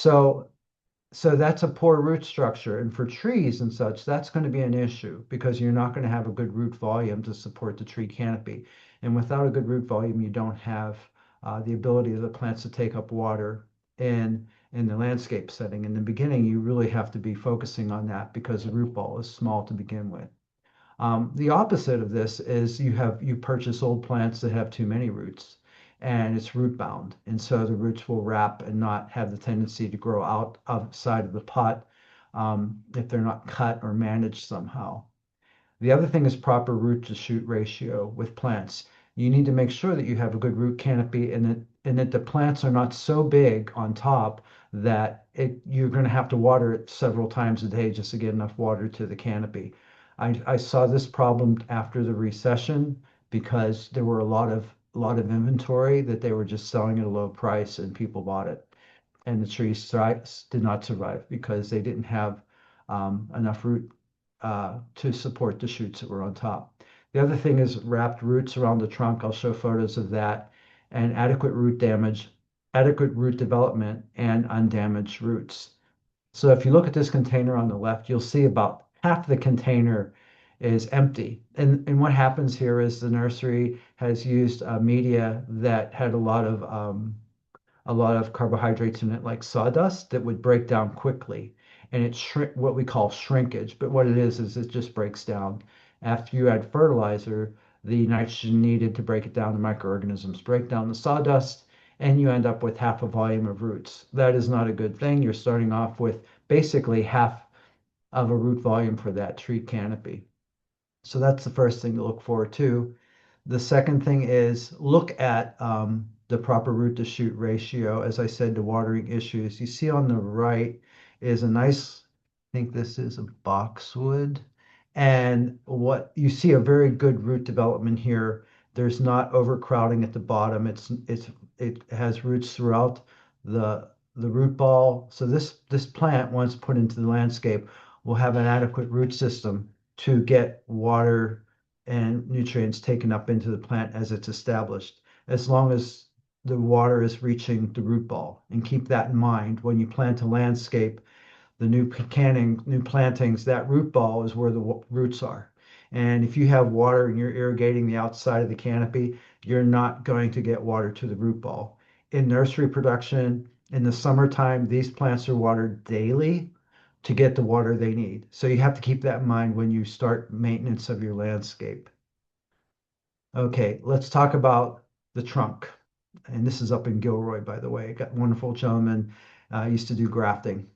So so that's a poor root structure. And for trees and such, that's going to be an issue because you're not going to have a good root volume to support the tree canopy. And without a good root volume, you don't have the ability of the plants to take up water in in the landscape setting. In the beginning, you really have to be focusing on that because the root ball is small to begin with. The opposite of this is you purchase old plants that have too many roots and it's root bound. And so the roots will wrap and not have the tendency to grow outside of the pot if they're not cut or managed somehow. The other thing is proper root to shoot ratio with plants. You need to make sure that you have a good root canopy and that the plants are not so big on top that you're going to have to water it several times a day just to get enough water to the canopy. I saw this problem after the recession because there were a lot of inventory that they were just selling at a low price and people bought it. And the trees did not survive because they didn't have enough root to support the shoots that were on top. The other thing is wrapped roots around the trunk. I'll show photos of that, and adequate root development, and undamaged roots. So if you look at this container on the left, you'll see about half the container is empty. And what happens here is the nursery has used media that had a lot of carbohydrates in it, like sawdust, that would break down quickly. And it's what we call shrinkage. But what it is it just breaks down. After you add fertilizer, the nitrogen needed to break it down, the microorganisms break down the sawdust, and you end up with half a volume of roots. That is not a good thing. You're starting off with basically half of a root volume for that tree canopy. So that's the first thing to look for too. The second thing is look at the proper root to shoot ratio, as I said, to watering issues. You see on the right is a nice, I think this is a boxwood. And what you see a very good root development here. There's not overcrowding at the bottom. It has roots throughout the root ball. So this plant, once put into the landscape, will have an adequate root system to get water and nutrients taken up into the plant as it's established, as long as the water is reaching the root ball. And keep that in mind when you plant a landscape, the new plantings, that root ball is where the roots are. And if you have water and you're irrigating the outside of the canopy, you're not going to get water to the root ball. In nursery production, in the summertime, these plants are watered daily to get the water they need. So you have to keep that in mind when you start maintenance of your landscape. Okay, let's talk about the trunk. And this is up in Gilroy, by the way. Got wonderful gentleman used to do grafting.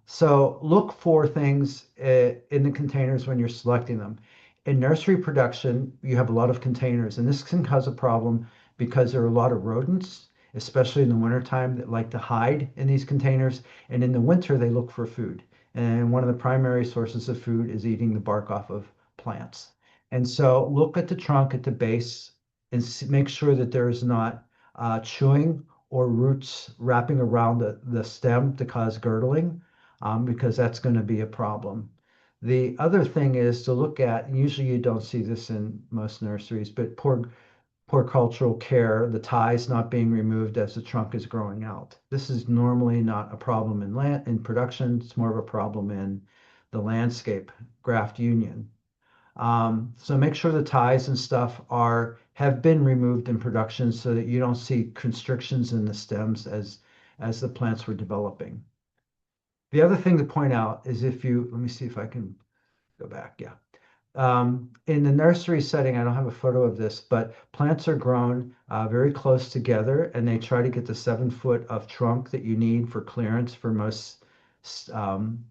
So look for things in the containers when you're selecting them. In nursery production, you have a lot of containers, and this can cause a problem because there are a lot of rodents, especially in the wintertime, that like to hide in these containers. And in the winter, they look for food. And one of the primary sources of food is eating the bark off of plants. And so look at the trunk at the base and make sure that there is not chewing or roots wrapping around the stem to cause girdling, because that's going to be a problem. The other thing is to look at, usually you don't see this in most nurseries, but poor cultural care, the ties not being removed as the trunk is growing out. This is normally not a problem in production. It's more of a problem in the landscape graft union. So make sure the ties and stuff have been removed in production so that you don't see constrictions in the stems as the plants were developing. The other thing to point out is let me see if I can go back. Yeah. In the nursery setting, I don't have a photo of this, but plants are grown very close together, and they try to get the 7 foot of trunk that you need for clearance for um,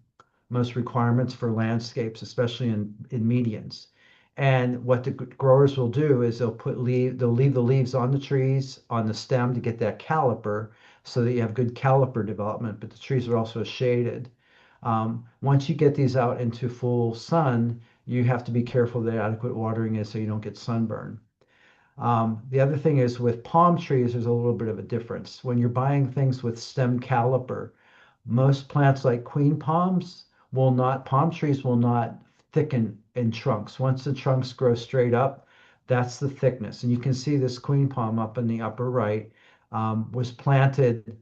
most requirements for landscapes, especially in medians. And what the growers will do is they'll leave the leaves on the trees on the stem to get that caliper so that you have good caliper development, but the trees are also shaded. Once you get these out into full sun, you have to be careful that adequate watering is so you don't get sunburn. The other thing is with palm trees, there's a little bit of a difference. When you're buying things with stem caliper, most plants like queen palm trees will not thicken in trunks. Once the trunks grow straight up, that's the thickness. And you can see this queen palm up in the upper right was planted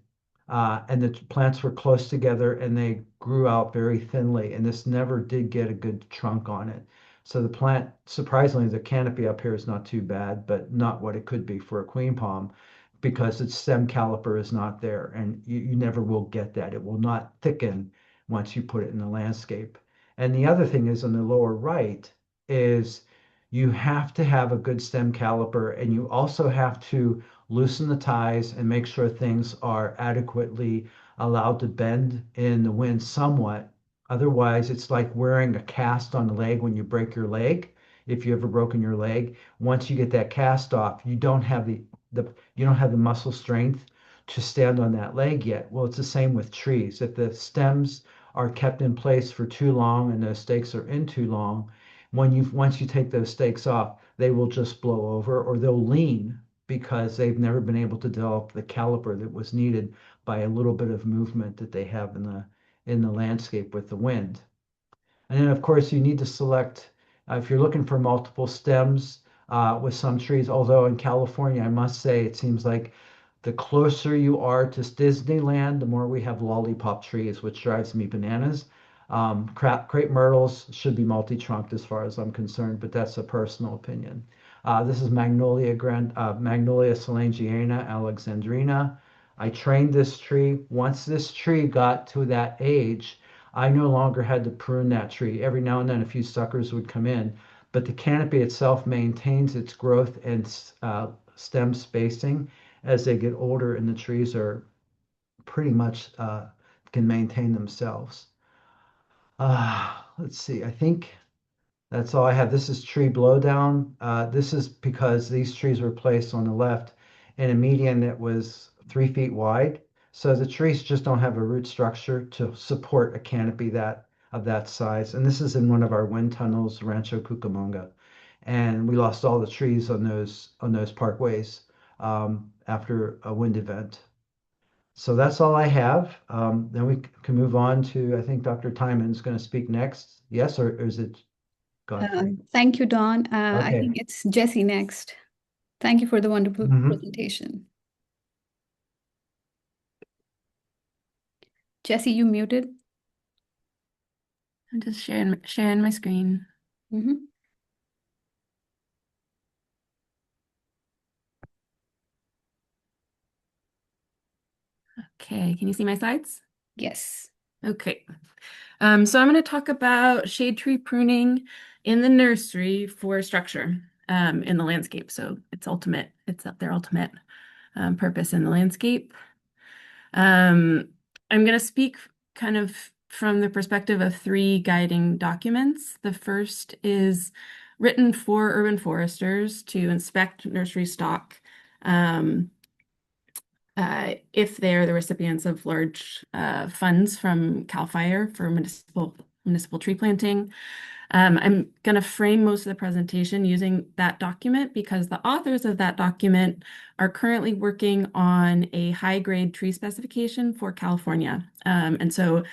and the plants were close together and they grew out very thinly. And this never did get a good trunk on it. So the plant, surprisingly, the canopy up here is not too bad, but not what it could be for a queen palm because its stem caliper is not there. And you never will get that. It will not thicken once you put it in the landscape. And the other thing is on the lower right is you have to have a good stem caliper and you also have to loosen the ties and make sure things are adequately allowed to bend in the wind somewhat. Otherwise, it's like wearing a cast on the leg when you break your leg. If you ever broken your leg, once you get that cast off, the you don't have the muscle strength to stand on that leg yet. Well, it's the same with trees. If the stems are kept in place for too long and those stakes are in too long, once you take those stakes off, they will just blow over or they'll lean because they've never been able to develop the caliper that was needed by a little bit of movement that they have in the landscape with the wind. And then, of course, you need to select if you're looking for multiple stems with some trees. Although in California, I must say, it seems like the closer you are to Disneyland, the more we have lollipop trees, which drives me bananas. Crepe myrtles should be multi-trunked as far as I'm concerned, but that's a personal opinion. This is Magnolia solangiana alexandrina. I trained this tree. Once this tree got to that age, I no longer had to prune that tree. Every now and then, a few suckers would come in, but the canopy itself maintains its growth and stem spacing as they get older, and the trees are pretty much can maintain themselves. Let's see. I think that's all I have. This is tree blowdown. This is because these trees were placed on the left in a median that was 3 feet wide. So the trees just don't have a root structure to support a canopy that of that size. And this is in one of our wind tunnels, Rancho Cucamonga. And we lost all the trees on those parkways after a wind event. So that's all I have. Then we can move on to, I think Dr. Timon's going to speak next. Yes, or is it Godfrey? Thank you, Don. I Okay. think it's Jesse next. Thank you for the wonderful Hmm. presentation. Jesse, you muted. I'm just sharing my screen. Mhm. Okay, can you see my slides? Yes. Okay. So I'm going to talk about shade tree pruning in the nursery for structure in the landscape. So it's their ultimate purpose in the landscape. I'm going to speak kind of from the perspective of three guiding documents. The first is written for urban foresters to inspect nursery stock if they're the recipients of large funds from CAL FIRE for municipal tree planting. I'm going to frame most of the presentation using that document because the authors of that document are currently working on a high-grade tree specification for California. And so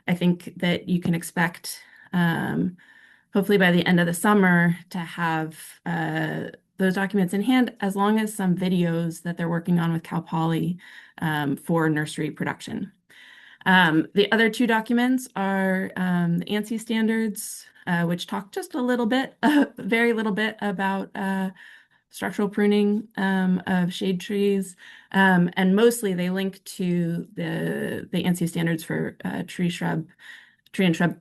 I think that you can expect, hopefully by the end of the summer, to have those documents in hand, as long as some videos that they're working on with Cal Poly for nursery production. The other two documents are the ANSI standards, which talk just a little bit, very little bit about structural pruning of shade trees, and mostly they link to the ANSI standards for tree and shrub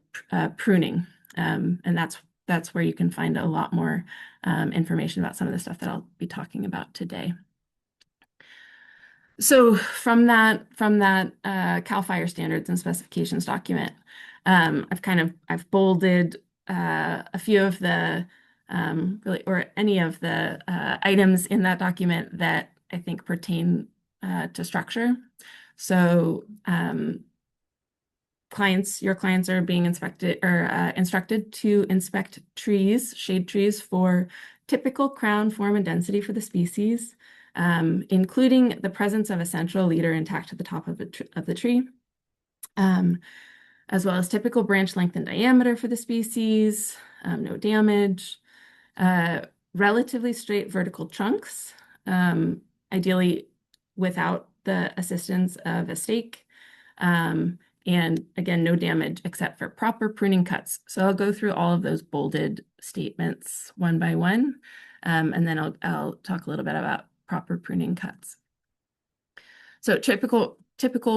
pruning, and that's where you can find a lot more information about some of the stuff that I'll be talking about today. So from that CAL FIRE standards and specifications document, I've bolded a few of the really or any of the items in that document that I think pertain to structure. So your clients are being inspected or instructed to inspect shade trees for typical crown form and density for the species, including the presence of a central leader intact at the top of the tree, as well as typical branch length and diameter for the species, no damage, relatively straight vertical trunks, ideally without the assistance of a stake. And again, no damage except for proper pruning cuts. So I'll go through all of those bolded statements one by one, and then I'll talk a little bit about proper pruning cuts. So typical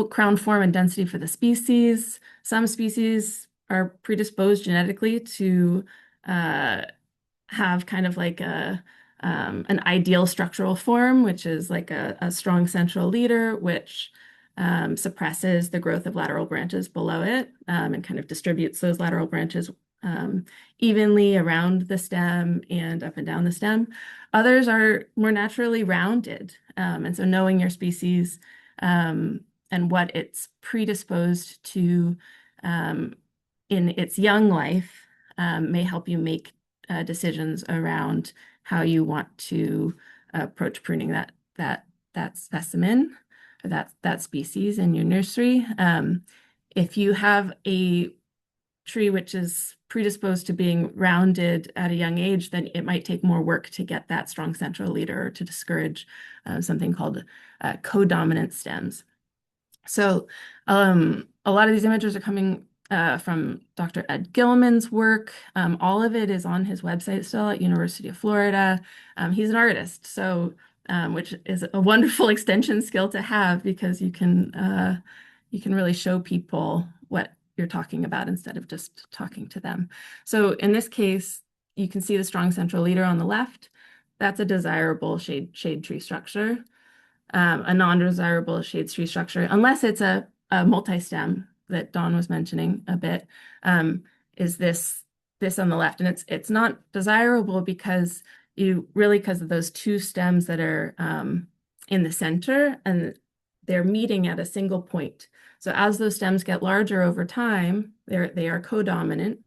crown form and density for the species. Some species are predisposed genetically to have kind of like an ideal structural form, which is like a strong central leader, which suppresses the growth of lateral branches below it, and kind of distributes those lateral branches evenly around the stem and up and down the stem. Others are more naturally rounded. And so knowing your species and what it's predisposed to in its young life may help you make decisions around how you want to approach pruning that specimen or that species in your nursery. If you have a tree which is predisposed to being rounded at a young age, then it might take more work to get that strong central leader, or to discourage something called codominant stems. So a lot of these images are coming from Dr. Ed Gilman's work. All of it is on his website still at University of Florida. He's an artist, so which is a wonderful extension skill to have, because you can really show people what you're talking about instead of just talking to them. So in this case, you can see the strong central leader on the left. That's a desirable shade tree structure. A non-desirable shade tree structure, unless it's a multi-stem that Dawn was mentioning a bit, is this on the left. And it's not desirable because of those two stems that are in the center, and they're meeting at a single point. So as those stems get larger over time, they are codominant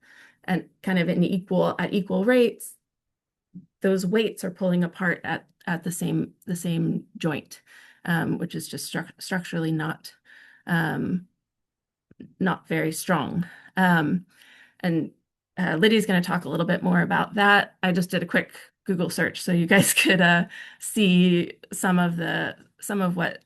and kind of at equal rates. Those weights are pulling apart at the same joint, which is just structurally not very strong. And Lydia's going to talk a little bit more about that. I just did a quick Google search so you guys could see some of what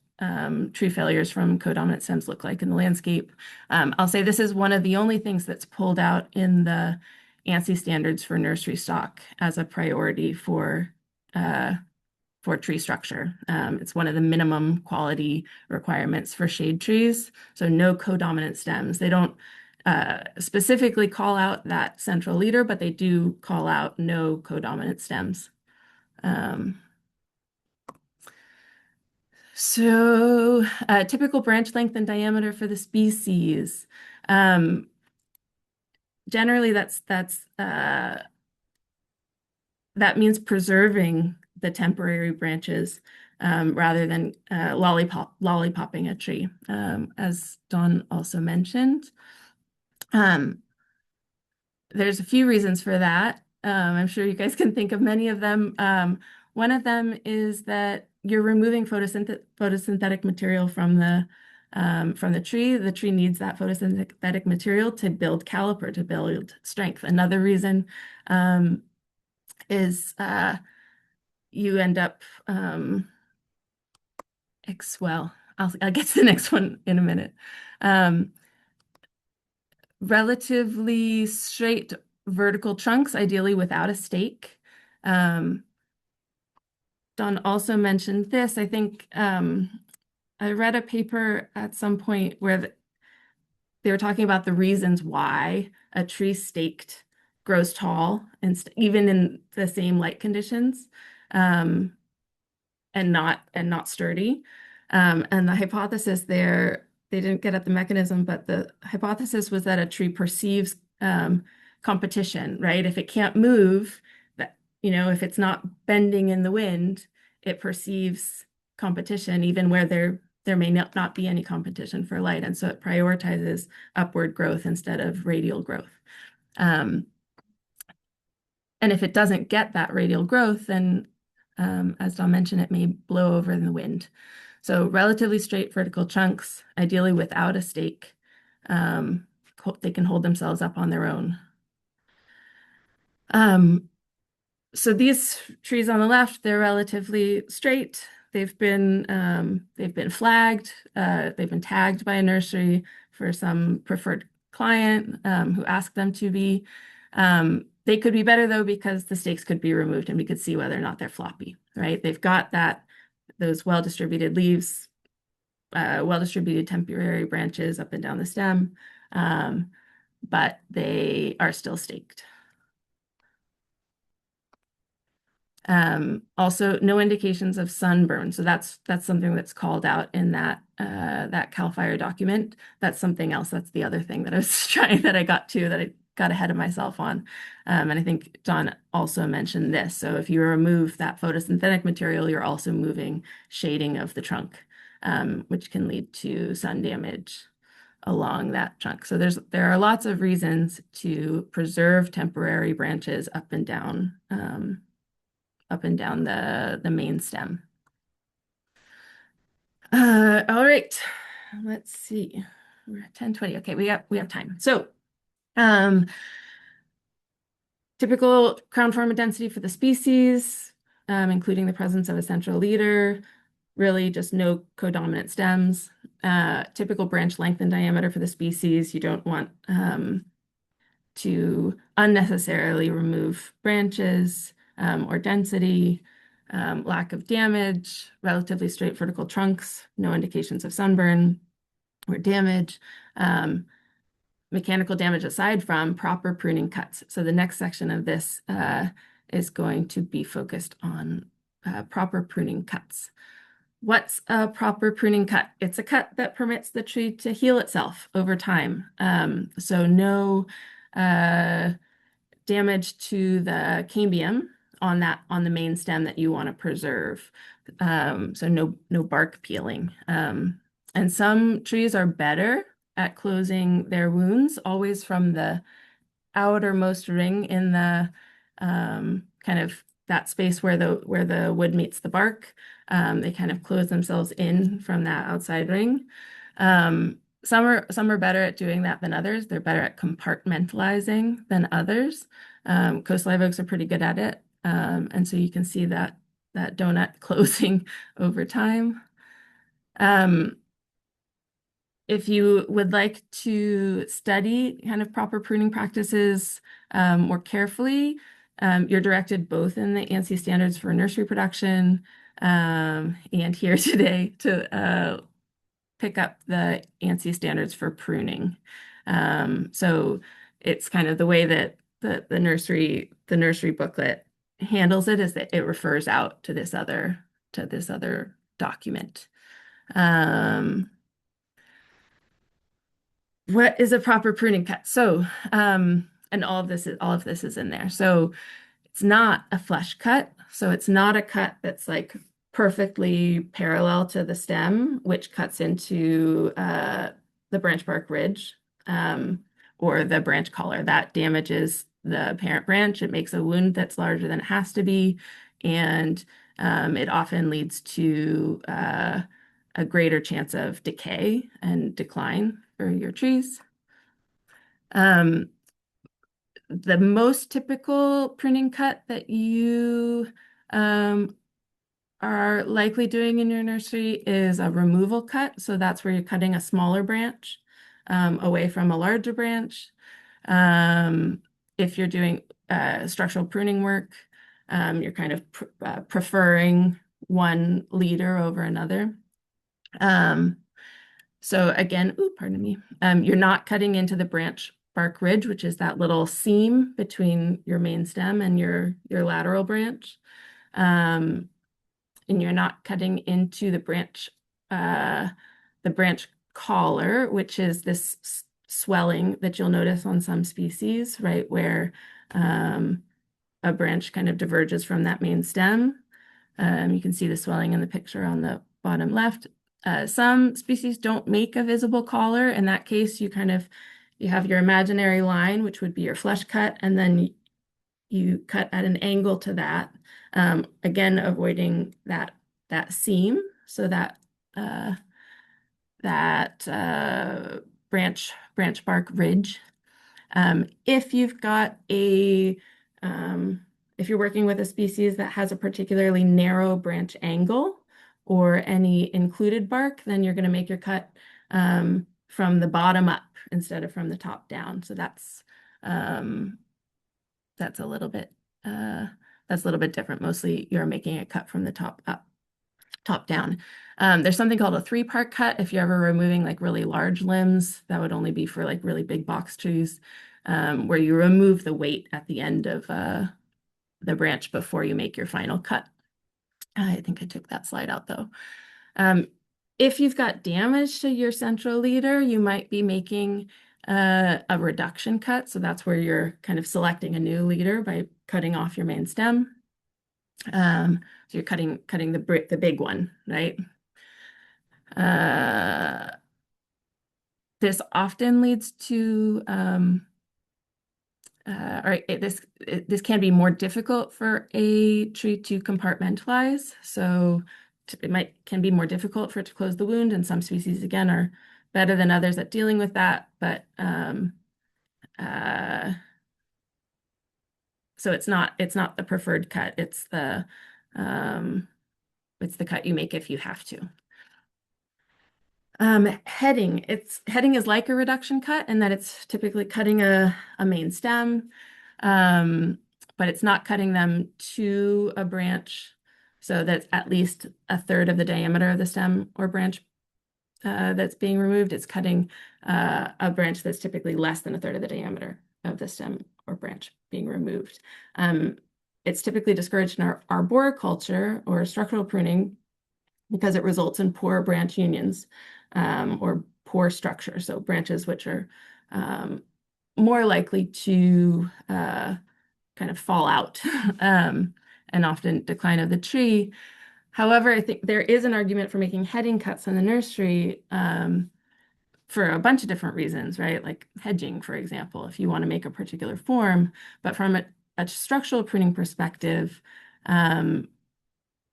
tree failures from codominant stems look like in the landscape. I'll say this is one of the only things that's pulled out in the ANSI standards for nursery stock as a priority for tree structure. It's one of the minimum quality requirements for shade trees. So no codominant stems. They don't specifically call out that central leader, but they do call out no codominant stems. So typical branch length and diameter for the species. Generally, that means preserving the temporary branches rather than lollipopping a tree, as Dawn also mentioned. There's a few reasons for that. I'm sure you guys can think of many of them. One of them is that you're removing photosynthetic material from the tree. The tree needs that photosynthetic material to build caliper, to build strength. Another reason is you end up I'll get to the next one in a minute. Relatively straight vertical trunks, ideally without a stake. Dawn also mentioned this. I think I read a paper at some point where they were talking about the reasons why a tree staked grows tall, and even in the same light conditions, and not sturdy. And the hypothesis there, they didn't get at the mechanism, but the hypothesis was that a tree perceives competition, right? If it can't move, if it's not bending in the wind, it perceives competition, even where there may not be any competition for light. And so it prioritizes upward growth instead of radial growth. And if it doesn't get that radial growth, then, as Dawn mentioned, it may blow over in the wind. So relatively straight vertical chunks, ideally without a stake. They can hold themselves up on their own. So these trees on the left, they're relatively straight. they've been flagged, they've been tagged by a nursery for some preferred client who asked them to be. They could be better though because the stakes could be removed and we could see whether or not they're floppy, right? They've got those well-distributed leaves, well-distributed temporary branches up and down the stem, but they are still staked. Also, no indications of sunburn. So that's something that's called out in that CAL FIRE document. That's something else. That's the other thing that I was that I got ahead of myself on. And I think John also mentioned this. So if you remove that photosynthetic material, you're also moving shading of the trunk, which can lead to sun damage along that trunk. So there are lots of reasons to preserve temporary branches up and down the main stem. All right, let's see. We're at 10:20. Okay, we have time. So typical crown form density for the species, including the presence of a central leader, really just no codominant stems. Typical branch length and diameter for the species. You don't want to unnecessarily remove branches or density, lack of damage, relatively straight vertical trunks, no indications of sunburn or damage, mechanical damage aside from proper pruning cuts. So the next section of this is going to be focused on proper pruning cuts. What's a proper pruning cut? It's a cut that permits the tree to heal itself over time. So no damage to the cambium on the main stem that you want to preserve. So no bark peeling. And some trees are better at closing their wounds always from the outermost ring in the kind of that space where the wood meets the bark. They kind of close themselves in from that outside ring. Some are better at doing that than others. They're better at compartmentalizing than others. Coast live oaks are pretty good at it. And so you can see that donut closing over time. If you would like to study kind of proper pruning practices more carefully, you're directed both in the ANSI standards for nursery production and here today to pick up the ANSI standards for pruning. So it's kind of the way that the nursery booklet handles it is that it refers out to this other document. What is a proper pruning cut? So, and all of this is in there. So it's not a flush cut. So it's not a cut that's like perfectly parallel to the stem, which cuts into the branch bark ridge or the branch collar. That damages the parent branch. It makes a wound that's larger than it has to be. And it often leads to a greater chance of decay and decline for your trees. The most typical pruning cut that you are likely doing in your nursery is a removal cut. So that's where you're cutting a smaller branch away from a larger branch. If you're doing structural pruning work, you're kind of preferring one leader over another. So again, pardon me, you're not cutting into the branch bark ridge, which is that little seam between your main stem and your lateral branch. And you're not cutting into the branch collar, which is this swelling that you'll notice on some species, right, where a branch kind of diverges from that main stem. You can see the swelling in the picture on the bottom left. Some species don't make a visible collar. In that case, you have your imaginary line, which would be your flush cut, and then you cut at an angle to that, again, avoiding that seam, so that branch bark ridge. If you've got if you're working with a species that has a particularly narrow branch angle, or any included bark, then you're going to make your cut from the bottom up instead of from the top down. So that's a little bit different. Mostly you're making a cut from the top up, top down. There's something called a 3-part cut. If you're ever removing like really large limbs, that would only be for like really big box trees, where you remove the weight at the end of the branch before you make your final cut. I think I took that slide out though. If you've got damage to your central leader, you might be making a reduction cut. So that's where you're kind of selecting a new leader by cutting off your main stem. So you're cutting the big one, right? This often leads to this can be more difficult for a tree to compartmentalize. So can be more difficult for it to close the wound, and some species again are better than others at dealing with that. But so it's not the preferred cut. It's the cut you make if you have to. Heading is like a reduction cut in that it's typically cutting a main stem, but it's not cutting them to a branch, so that's at least a third of the diameter of the stem or branch that's being removed. It's cutting a branch that's typically less than a third of the diameter of the stem or branch being removed. It's typically discouraged in our arboriculture or structural pruning because it results in poor branch unions or poor structure. So branches which are more likely to kind of fall out and often decline of the tree. However, I think there is an argument for making heading cuts in the nursery for a bunch of different reasons, right? Like hedging, for example, if you want to make a particular form. But from a structural pruning perspective,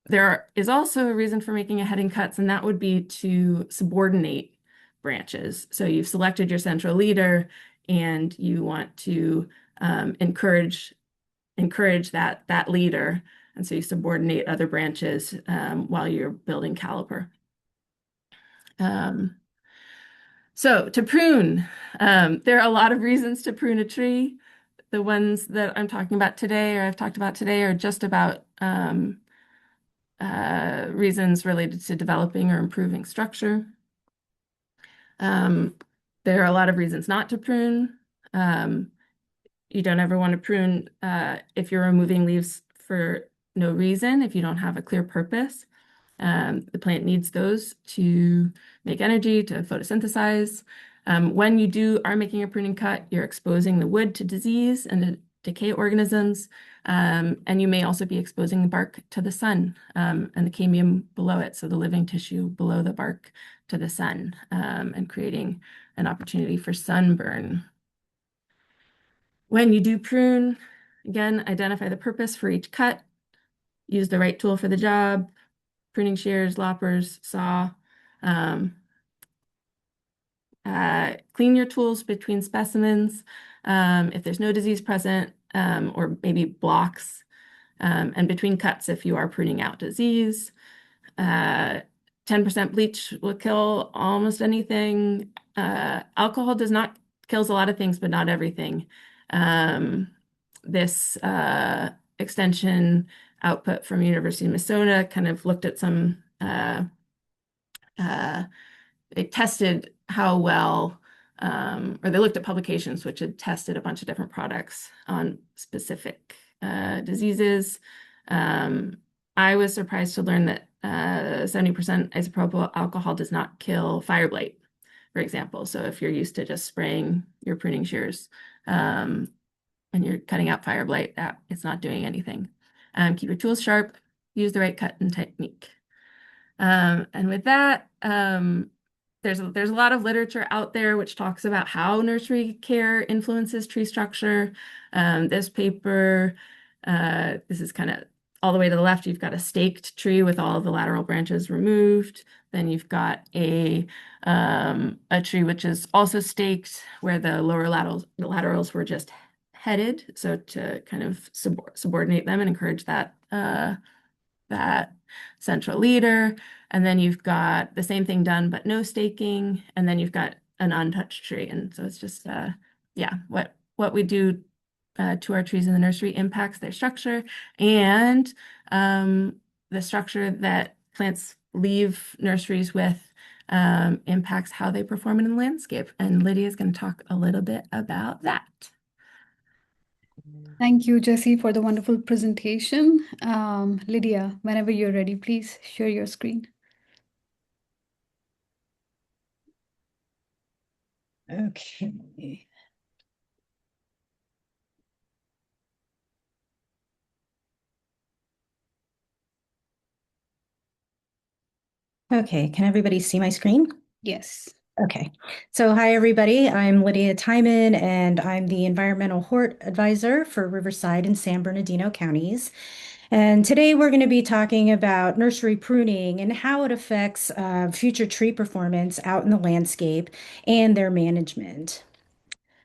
there is also a reason for making a heading cuts, and that would be to subordinate branches. So you've selected your central leader, and you want to encourage that leader, and so you subordinate other branches while you're building caliper. So to prune, there are a lot of reasons to prune a tree. The ones that I'm talking about today, or I've talked about today, are just about reasons related to developing or improving structure. There are a lot of reasons not to prune. You don't ever want to prune if you're removing leaves for no reason, if you don't have a clear purpose. The plant needs those to make energy, to photosynthesize. When you are making a pruning cut, you're exposing the wood to disease and to decay organisms, and you may also be exposing the bark to the sun and the cambium below it, so the living tissue below the bark, to the sun, and creating an opportunity for sunburn. When you do prune, again, identify the purpose for each cut, use the right tool for the job, pruning shears, loppers, saw. Clean your tools between specimens if there's no disease present, or maybe blocks, and between cuts if you are pruning out disease. 10% bleach will kill almost anything. Alcohol kills a lot of things, but not everything. This extension output from University of Minnesota kind of looked at some, they tested how well, or they looked at publications which had tested a bunch of different products on specific diseases. I was surprised to learn that 70% isopropyl alcohol does not kill fire blight, for example. So if you're used to just spraying your pruning shears and you're cutting out fire blight, it's not doing anything. Keep your tools sharp, use the right cut and technique. And with that, there's a lot of literature out there which talks about how nursery care influences tree structure. This paper, this is kind of all the way to the left. You've got a staked tree with all of the lateral branches removed. Then you've got a tree which is also staked, where the lower laterals were just headed, so to kind of subordinate them and encourage that that central leader, and then you've got the same thing done, but no staking, and then you've got an untouched tree. And so it's just, yeah, what we do to our trees in the nursery impacts their structure, and the structure that plants leave nurseries with impacts how they perform in the landscape. And Lydia is going to talk a little bit about that. Thank you, Jesse, for the wonderful presentation. Lydia, whenever you're ready, please share your screen. Okay. Okay, can everybody see my screen? Yes. Okay, so hi everybody, I'm Lydia Timon and I'm the Environmental Hort Advisor for Riverside and San Bernardino counties. And today we're going to be talking about nursery pruning and how it affects future tree performance out in the landscape and their management.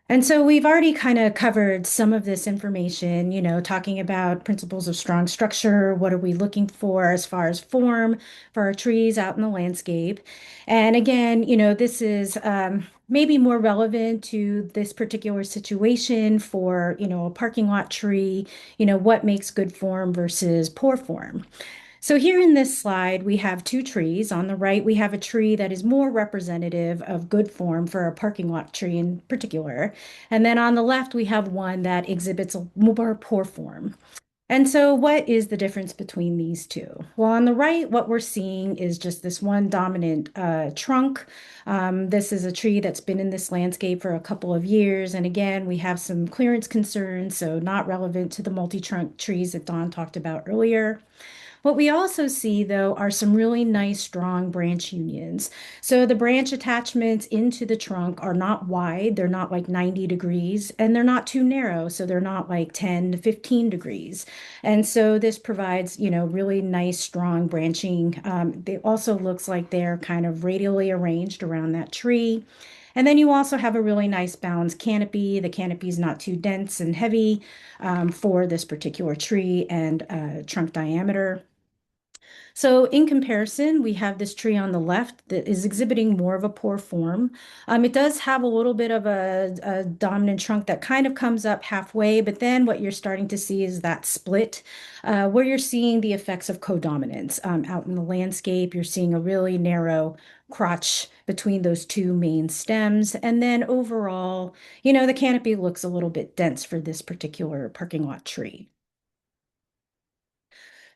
And so we've already kind of covered some of this information, you know, talking about principles of strong structure. What are we looking for as far as form for our trees out in the landscape? And again, you know, this is maybe more relevant to this particular situation for, you know, a parking lot tree, you know, what makes good form versus poor form. So here in this slide, we have two trees. On the right, we have a tree that is more representative of good form for a parking lot tree in particular. And then on the left, we have one that exhibits a more poor form. And so what is the difference between these two? Well, on the right, what we're seeing is just this one dominant trunk. This is a tree that's been in this landscape for a couple of years. And again, we have some clearance concerns, so not relevant to the multi-trunk trees that Dawn talked about earlier. What we also see, though, are some really nice, strong branch unions. So the branch attachments into the trunk are not wide, they're not like 90 degrees, and they're not too narrow, so they're not like 10 to 15 degrees. And so this provides, you know, really nice, strong branching. It also looks like they're kind of radially arranged around that tree. And then you also have a really nice balanced canopy. The canopy is not too dense and heavy for this particular tree and trunk diameter. So in comparison, we have this tree on the left that is exhibiting more of a poor form. It does have a little bit of a dominant trunk that kind of comes up halfway, but then what you're starting to see is that split where you're seeing the effects of codominance out in the landscape. You're seeing a really narrow crotch between those two main stems. And then overall, you know, the canopy looks a little bit dense for this particular parking lot tree.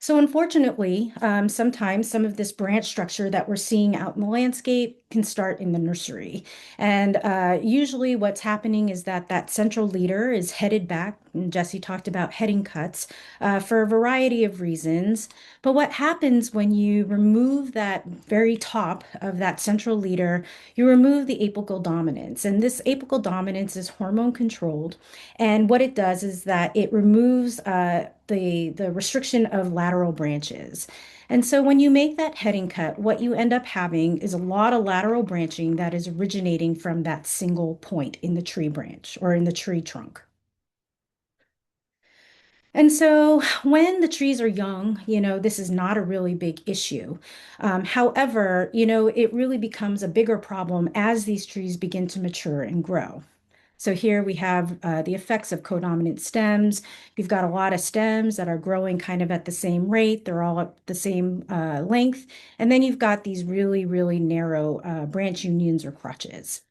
So unfortunately, sometimes some of this branch structure that we're seeing out in the landscape can start in the nursery. And usually what's happening is that that central leader is headed back, and Jesse talked about heading cuts for a variety of reasons. But what happens when you remove that very top of that central leader, you remove the apical dominance. And this apical dominance is hormone controlled. And what it does is that it removes the restriction of lateral branches. And so when you make that heading cut, what you end up having is a lot of lateral branching that is originating from that single point in the tree branch or in the tree trunk. And so when the trees are young, you know, this is not a really big issue. However, you know, it really becomes a bigger problem as these trees begin to mature and grow. So here we have the effects of codominant stems. You've got a lot of stems that are growing kind of at the same rate. They're all at the same length. And then you've got these really, really narrow branch unions or crotches.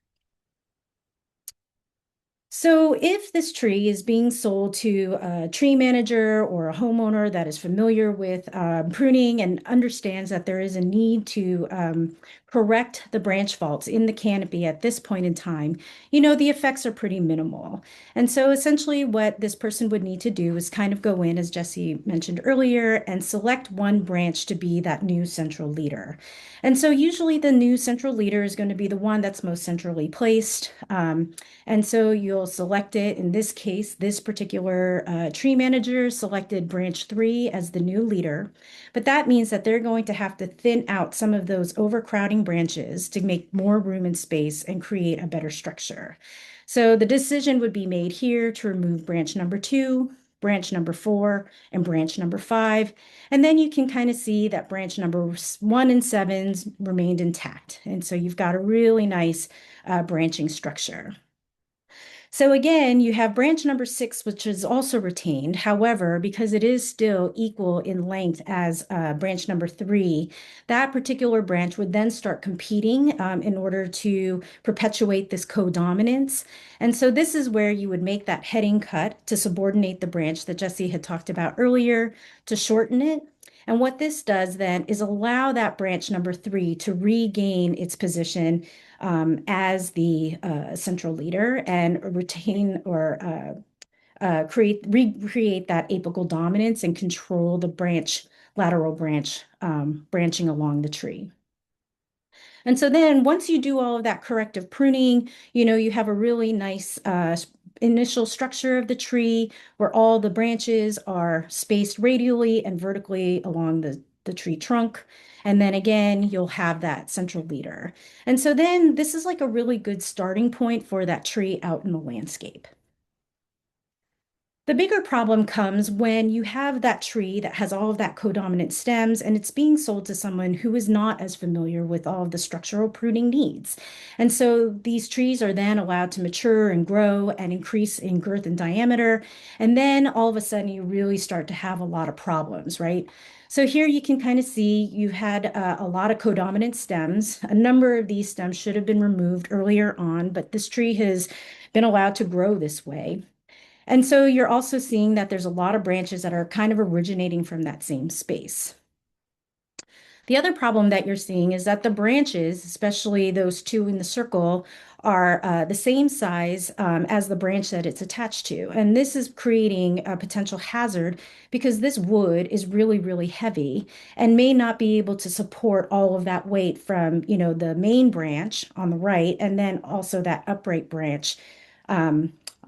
So if this tree is being sold to a tree manager or a homeowner that is familiar with pruning and understands that there is a need to correct the branch faults in the canopy at this point in time, you know, the effects are pretty minimal. And so essentially what this person would need to do is kind of go in, as Jesse mentioned earlier, and select one branch to be that new central leader. And so usually the new central leader is going to be the one that's most centrally placed. And so you'll select it. In this case, this particular tree manager selected branch 3 as the new leader. But that means that they're going to have to thin out some of those overcrowding branches to make more room and space and create a better structure. So the decision would be made here to remove branch number 2. branch number 4, and branch number 5. And then you can kind of see that branch number 1 and 7s remained intact. And so you've got a really nice branching structure. So again, you have branch number 6, which is also retained. However, because it is still equal in length as branch number 3, that particular branch would then start competing in order to perpetuate this codominance. And so this is where you would make that heading cut to subordinate the branch that Jesse had talked about earlier to shorten it. And what this does then is allow that branch number 3 to regain its position as the central leader and retain or recreate that apical dominance and control the lateral branch branching along the tree. And so then once you do all of that corrective pruning, you have a really nice initial structure of the tree where all the branches are spaced radially and vertically along the tree trunk. And then again, you'll have that central leader. And so then this is like a really good starting point for that tree out in the landscape. The bigger problem comes when you have that tree that has all of that codominant stems and it's being sold to someone who is not as familiar with all of the structural pruning needs. And so these trees are then allowed to mature and grow and increase in girth and diameter. And then all of a sudden you really start to have a lot of problems, right? So here you can kind of see you had a lot of codominant stems. A number of these stems should have been removed earlier on, but this tree has been allowed to grow this way. And so you're also seeing that there's a lot of branches that are kind of originating from that same space. The other problem that you're seeing is that the branches, especially those 2 in the circle, are the same size as the branch that it's attached to. And this is creating a potential hazard because this wood is really, really heavy and may not be able to support all of that weight from, the main branch on the right, and then also that upright branch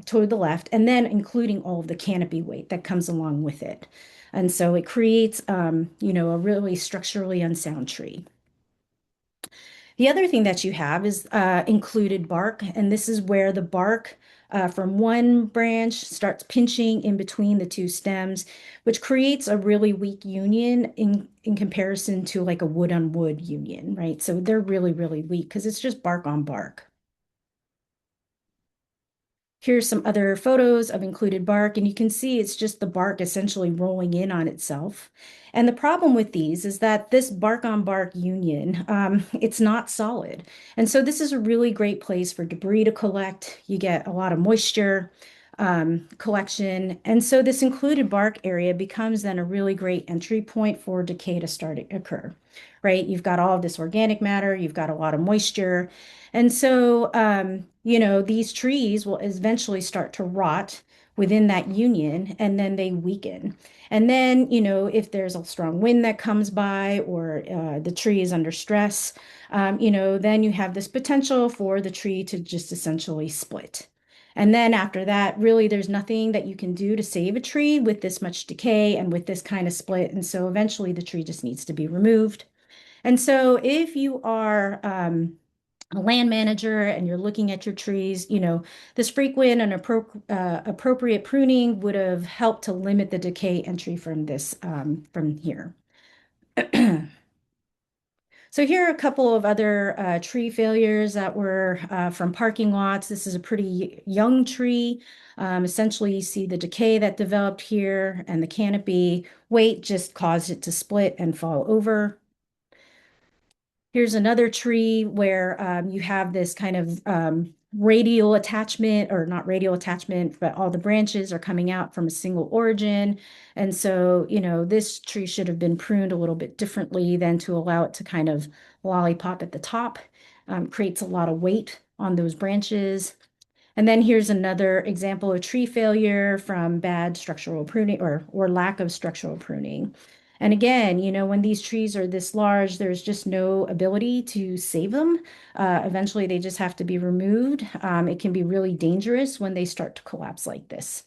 toward the left, and then including all of the canopy weight that comes along with it. And so it creates, a really structurally unsound tree. The other thing that you have is included bark, and this is where the bark from one branch starts pinching in between the 2 stems, which creates a really weak union in comparison to like a wood on wood union, right? So they're really, really weak because it's just bark on bark. Here's some other photos of included bark, and you can see it's just the bark essentially rolling in on itself. And the problem with these is that this bark on bark union, it's not solid. And so this is a really great place for debris to collect. You get a lot of moisture collection. And so this included bark area becomes then a really great entry point for decay to start to occur, right? You've got all of this organic matter, you've got a lot of moisture. And so, these trees will eventually start to rot within that union and then they weaken. And then, if there's a strong wind that comes by or the tree is under stress, then you have this potential for the tree to just essentially split. And then after that, really, there's nothing that you can do to save a tree with this much decay and with this kind of split. And so eventually the tree just needs to be removed. And so if you are a land manager and you're looking at your trees, this frequent and appropriate pruning would have helped to limit the decay entry from this from here. So here are a couple of other tree failures that were from parking lots. This is a pretty young tree. Essentially, you see the decay that developed here and the canopy weight just caused it to split and fall over. Here's another tree where you have this kind of radial attachment, or not radial attachment, but all the branches are coming out from a single origin. And so, this tree should have been pruned a little bit differently than to allow it to kind of lollipop at the top. Creates a lot of weight on those branches. And then here's another example of tree failure from bad structural pruning or lack of structural pruning. And again, when these trees are this large, there's just no ability to save them. Eventually, they just have to be removed. It can be really dangerous when they start to collapse like this.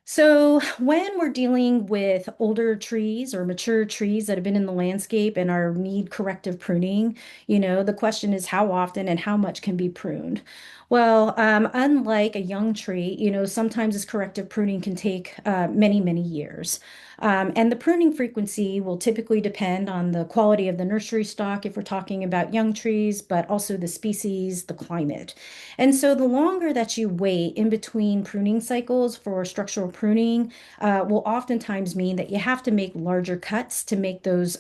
So when we're dealing with older trees or mature trees that have been in the landscape and are need corrective pruning, the question is how often and how much can be pruned. Well, unlike a young tree, sometimes this corrective pruning can take many, many years. And the pruning frequency will typically depend on the quality of the nursery stock if we're talking about young trees, but also the species, the climate. And so the longer that you wait in between pruning cycles for structural pruning will oftentimes mean that you have to make larger cuts to make those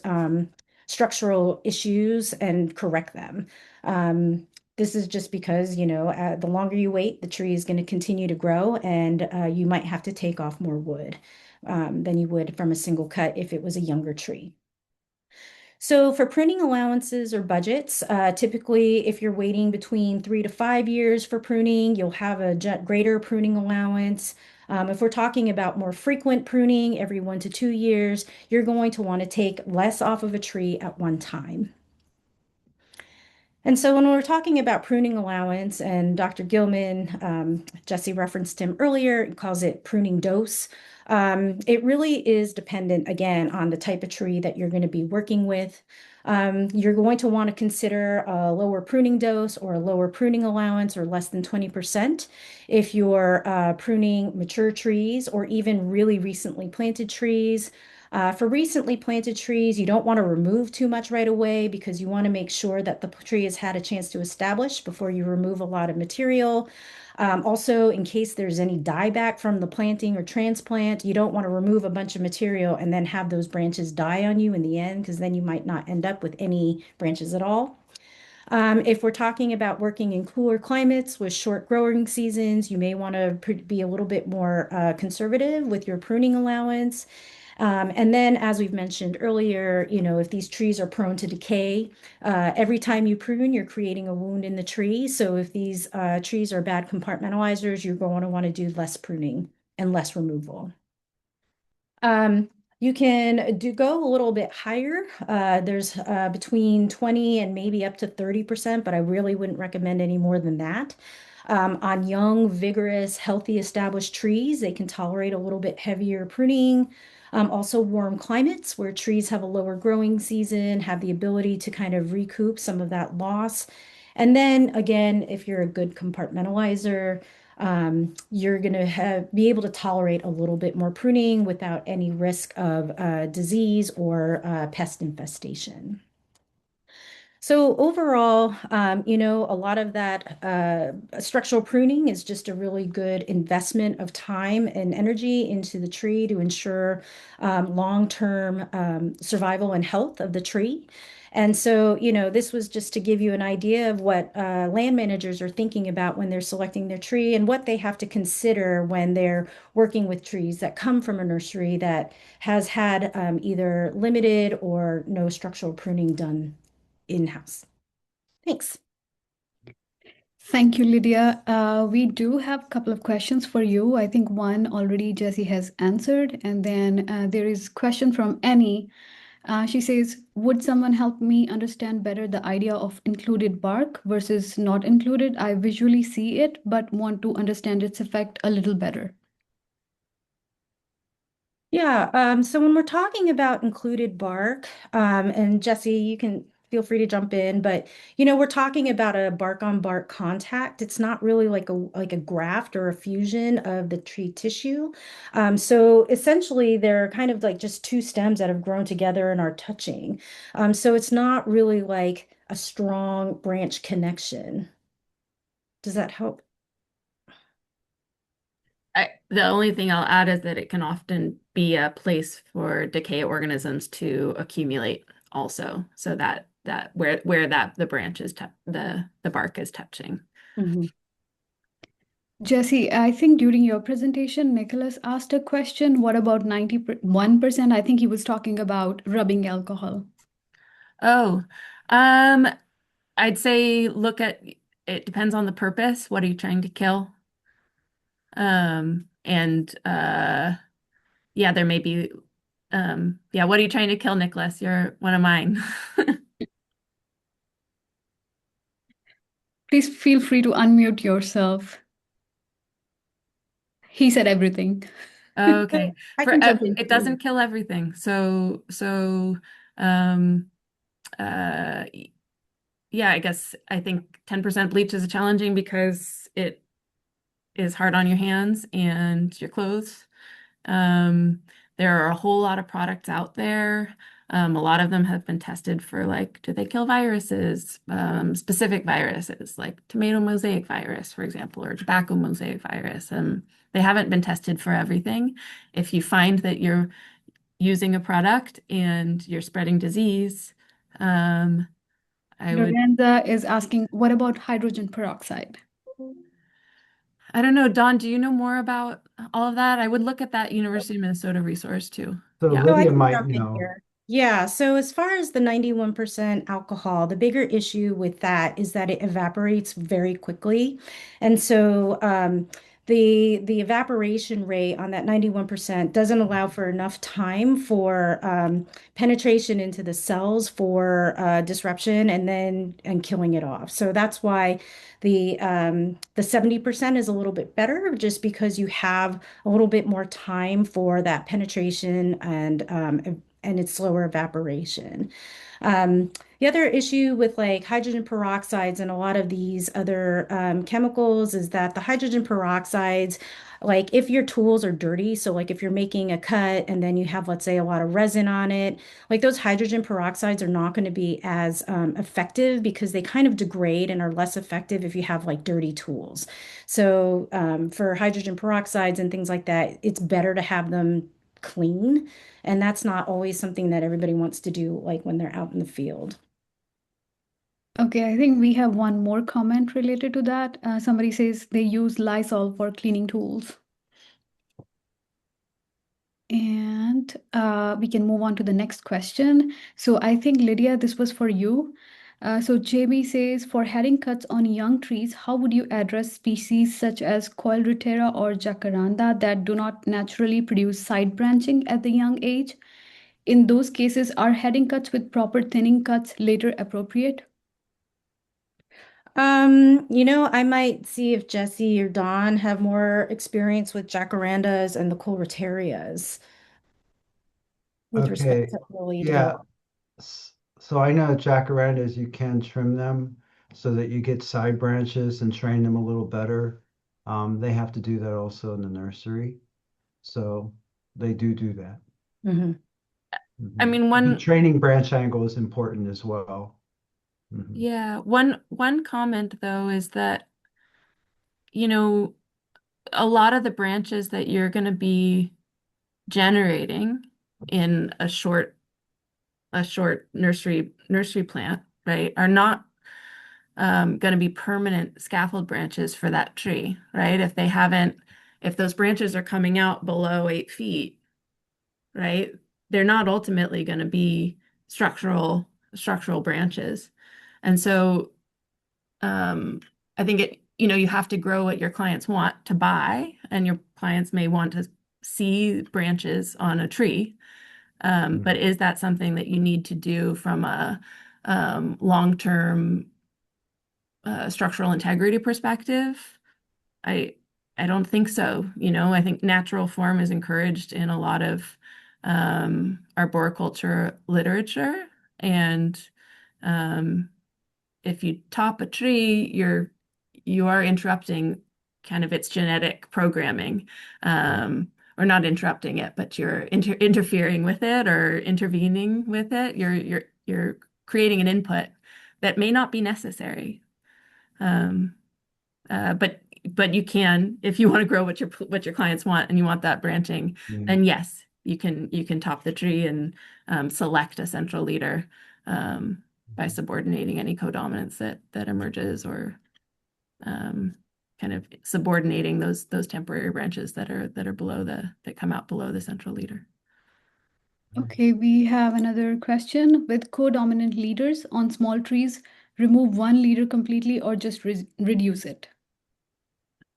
structural issues and correct them. This is just because, the longer you wait, the tree is going to continue to grow and you might have to take off more wood than you would from a single cut if it was a younger tree. So for pruning allowances or budgets, typically if you're waiting between 3 to 5 years for pruning, you'll have a greater pruning allowance. If we're talking about more frequent pruning every 1 to 2 years, you're going to want to take less off of a tree at one time. And so when we're talking about pruning allowance, and Dr. Gilman, Jesse referenced him earlier, calls it pruning dose. It really is dependent, again, on the type of tree that you're going to be working with. You're going to want to consider a lower pruning dose or a lower pruning allowance or less than 20% if you're pruning mature trees or even really recently planted trees. For recently planted trees, you don't want to remove too much right away because you want to make sure that the tree has had a chance to establish before you remove a lot of material. Also, in case there's any dieback from the planting or transplant, you don't want to remove a bunch of material and then have those branches die on you in the end, because then you might not end up with any branches at all. If we're talking about working in cooler climates with short growing seasons, you may want to be a little bit more conservative with your pruning allowance. And then, as we've mentioned earlier, if these trees are prone to decay, every time you prune, you're creating a wound in the tree. So if these trees are bad compartmentalizers, you're going to want to do less pruning and less removal. You can go a little bit higher. There's between 20 and maybe up to 30%, but I really wouldn't recommend any more than that. On young, vigorous, healthy, established trees, they can tolerate a little bit heavier pruning. Also, warm climates where trees have a lower growing season have the ability to kind of recoup some of that loss. And then again, if you're a good compartmentalizer, you're going to be able to tolerate a little bit more pruning without any risk of disease or pest infestation. So overall, a lot of that structural pruning is just a really good investment of time and energy into the tree to ensure long-term survival and health of the tree. And so, this was just to give you an idea of what land managers are thinking about when they're selecting their tree and what they have to consider when they're working with trees that come from a nursery that has had either limited or no structural pruning done in-house. Thanks. Thank you, Lydia. We do have a couple of questions for you. I think one already Jessie has answered, and then there is a question from Annie. She says, would someone help me understand better the idea of included bark versus not included? I visually see it, but want to understand its effect a little better. Yeah, so when we're talking about included bark, and Jesse, you can feel free to jump in, but we're talking about a bark on bark contact. It's not really like a graft or a fusion of the tree tissue. So essentially they're kind of like just two stems that have grown together and are touching. So it's not really like a strong branch connection. Does that help? The only thing I'll add is that it can often be a place for decay organisms to accumulate also, so that where the branch is the bark is touching. Mhm. Jessie, I think during your presentation, Nicholas asked a question. What about 91%? I think he was talking about rubbing alcohol. Oh, I'd say look at it depends on the purpose. What are you trying to kill? And yeah, there may be yeah, what are you trying to kill, Nicholas? You're one of mine. Please feel free to unmute yourself. He said everything. Oh, okay. I can jump in It too. doesn't kill everything. Um, uh, yeah, I think 10% bleach is challenging because it is hard on your hands and your clothes. Um, there are a whole lot of products out there. A lot of them have been tested for like, do they kill viruses, specific viruses like tomato mosaic virus, for example, or tobacco mosaic virus. They haven't been tested for everything. If you find that you're using a product and you're spreading disease, um, I would, Lorenza is asking, what about hydrogen peroxide? I don't know, Dawn, do you know more about all of that? I would look at that University of Minnesota resource too. So Yeah. So I Lydia can might jump in know. here. Yeah, so as far as the 91% alcohol, the bigger issue with that is that it evaporates very quickly. And so the evaporation rate on that 91% doesn't allow for enough time for penetration into the cells for disruption and killing it off. So that's why the 70% is a little bit better, just because you have a little bit more time for that penetration and its slower evaporation. The other issue with like hydrogen peroxides and a lot of these other chemicals is that the hydrogen peroxides, like if your tools are dirty, so like if you're making a cut and then you have, let's say, a lot of resin on it, like those hydrogen peroxides are not going to be as effective because they kind of degrade and are less effective if you have like dirty tools. So for hydrogen peroxides and things like that, it's better to have them clean. And that's not always something that everybody wants to do, like when they're out in the field. Okay, I think we have one more comment related to that. Somebody says they use Lysol for cleaning tools. And we can move on to the next question. So I think, Lydia, this was for you. So Jamie says, for heading cuts on young trees, how would you address species such as Coilretera or Jacaranda that do not naturally produce side branching at the young age? In those cases, are heading cuts with proper thinning cuts later appropriate? I might see if Jesse or Don have more experience with jacarandas and the Coleritarias with respect Okay, to early yeah. development. So I know jacarandas, you can trim them so that you get side branches and train them a little better. They have to do that also in the nursery. So they do that. Mhm. I mean, The training branch angle is important as well. Mhm. one comment though is that, you know, a lot of the branches that you're going to be generating in a short nursery plant, right, are not going to be permanent scaffold branches for that tree, right? If those branches are coming out below 8 feet, right, they're not ultimately going to be structural branches. And so um, I think you have to grow what your clients want to buy, and your clients may want to see branches on a tree. But is that something that you need to do from a long-term structural integrity perspective? I I don't think so. I think natural form is encouraged in a lot of arboriculture literature, and um, if you top a tree, you are interrupting kind of its genetic programming, or not interrupting it, but you're interfering with it or intervening with it. You're creating an input that may not be necessary. Um, but you can, if you want to grow what your clients want and you want that branching, Yeah. then yes, you can top the tree and select a central leader by subordinating any codominance that emerges, or um, kind of subordinating those temporary branches that come out below the central leader. Okay, we have another question. With codominant leaders on small trees, remove one leader completely or just reduce it?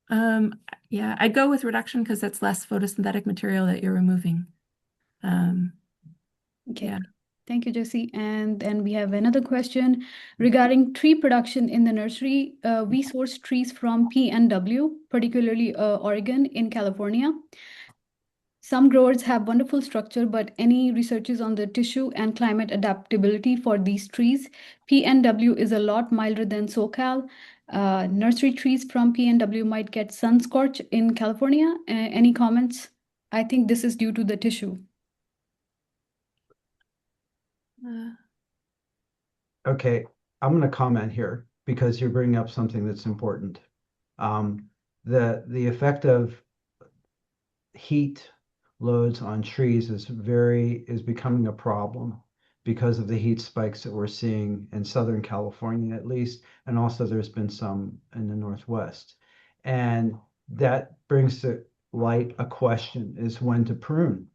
Um, yeah, I'd go with reduction because that's less photosynthetic material that you're removing. Um, Okay, yeah. thank you, Jesse. And then we have another question regarding tree production in the nursery. We source trees from PNW, particularly Oregon in California. Some growers have wonderful structure, but any researches on the tissue and climate adaptability for these trees? PNW is a lot milder than SoCal. Nursery trees from PNW might get sun scorch in California. Any comments? I think this is due to the tissue. Okay, I'm going to comment here because you're bringing up something that's important. The effect of heat loads on trees is becoming a problem because of the heat spikes that we're seeing in Southern California, at least, and also there's been some in the Northwest. And that brings to light a question is when to prune.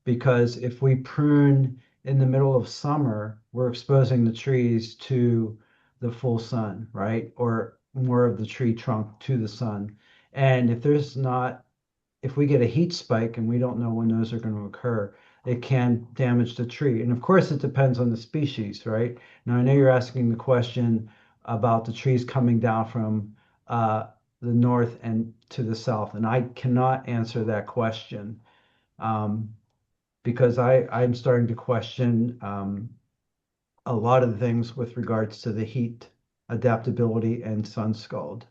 Because if we prune in the middle of summer, we're exposing the trees to the full sun, right? Or more of the tree trunk to the sun. And if we get a heat spike and we don't know when those are going to occur, it can damage the tree. And of course, it depends on the species, right? Now, I know you're asking the question about the trees coming down from the north and to the south, and I cannot answer that question because I'm starting to question a lot of things with regards to the heat adaptability and sun scald.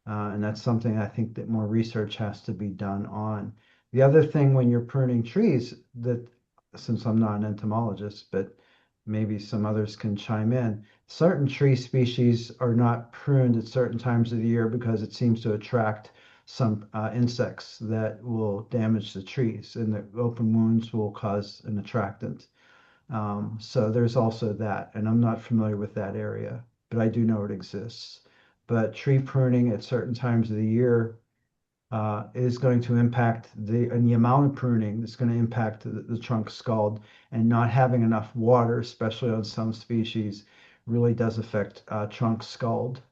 And that's something I think that more research has to be done on. The other thing when you're pruning trees that, since I'm not an entomologist, but maybe some others can chime in, certain tree species are not pruned at certain times of the year because it seems to attract some insects that will damage the trees, and the open wounds will cause an attractant. So there's also that, and I'm not familiar with that area, but I do know it exists. But tree pruning at certain times of the year is going to impact and the amount of pruning that's going to impact the trunk scald, and not having enough water, especially on some species, really does affect trunk scald